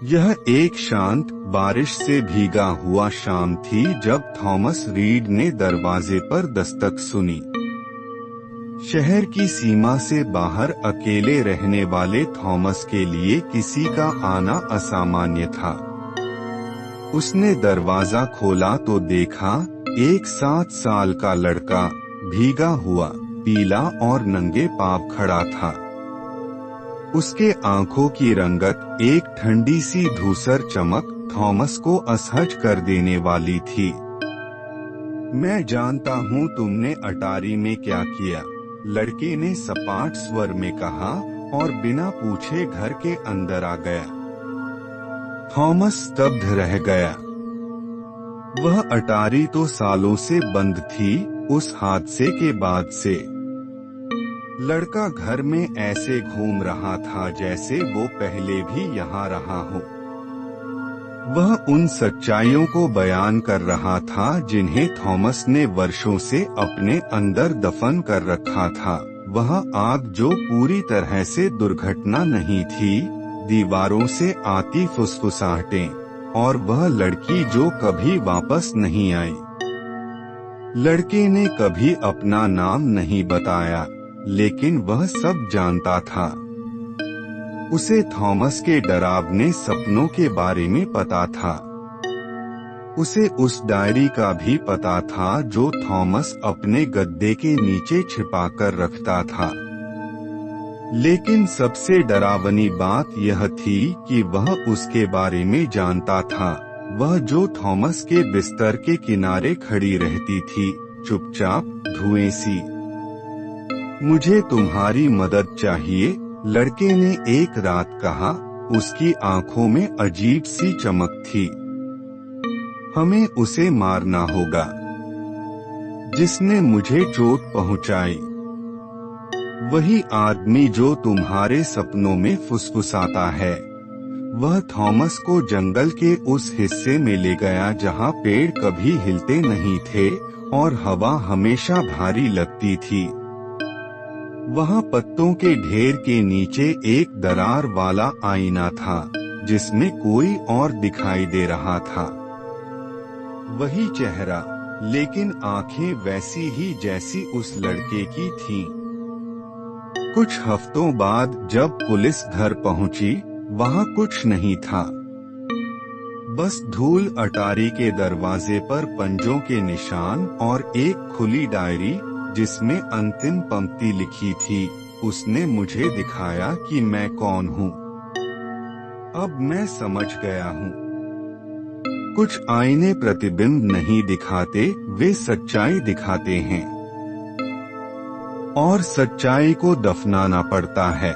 यह एक शांत, बारिश से भीगा हुआ शाम थी जब थॉमस रीड ने दरवाजे पर दस्तक सुनी। शहर की सीमा से बाहर अकेले रहने वाले थॉमस के लिए किसी का आना असामान्य था। उसने दरवाजा खोला तो देखा एक 7 साल का लड़का भीगा हुआ, पीला और नंगे पांव खड़ा था। उसके आंखों की रंगत एक ठंडी सी धूसर चमक थॉमस को असहज कर देने वाली थी। मैं जानता हूँ तुमने अटारी में क्या किया, लड़के ने सपाट स्वर में कहा और बिना पूछे घर के अंदर आ गया। थॉमस स्तब्ध रह गया। वह अटारी तो सालों से बंद थी, उस हादसे के बाद से। लड़का घर में ऐसे घूम रहा था जैसे वो पहले भी यहाँ रहा हो। वह उन सच्चाइयों को बयान कर रहा था जिन्हें थॉमस ने वर्षों से अपने अंदर दफन कर रखा था। वह आग जो पूरी तरह से दुर्घटना नहीं थी, दीवारों से आती फुसफुसाहटें, और वह लड़की जो कभी वापस नहीं आई। लड़के ने कभी अपना नाम नहीं बताया, लेकिन वह सब जानता था। उसे थॉमस के डरावने सपनों के बारे में पता था। उसे उस डायरी का भी पता था जो थॉमस अपने गद्दे के नीचे छिपाकर रखता था। लेकिन सबसे डरावनी बात यह थी कि वह उसके बारे में जानता था, वह जो थॉमस के बिस्तर के किनारे खड़ी रहती थी, चुपचाप, धुएं सी। मुझे तुम्हारी मदद चाहिए, लड़के ने एक रात कहा। उसकी आंखों में अजीब सी चमक थी। हमें उसे मारना होगा, जिसने मुझे चोट पहुंचाई। वही आदमी जो तुम्हारे सपनों में फुसफुसाता है। वह थॉमस को जंगल के उस हिस्से में ले गया जहां पेड़ कभी हिलते नहीं थे और हवा हमेशा भारी लगती थी। वहाँ पत्तों के ढेर के नीचे एक दरार वाला आईना था, जिसमें कोई और दिखाई दे रहा था। वही चेहरा, लेकिन आंखें वैसी ही जैसी उस लड़के की थीं। कुछ हफ्तों बाद जब पुलिस घर पहुंची, वहाँ कुछ नहीं था। बस धूल, अटारी के दरवाजे पर पंजों के निशान और एक खुली डायरी जिसमें अंतिम पंक्ति लिखी थी, उसने मुझे दिखाया कि मैं कौन हूँ। अब मैं समझ गया हूँ। कुछ आईने प्रतिबिंब नहीं दिखाते, वे सच्चाई दिखाते हैं। और सच्चाई को दफनाना पड़ता है।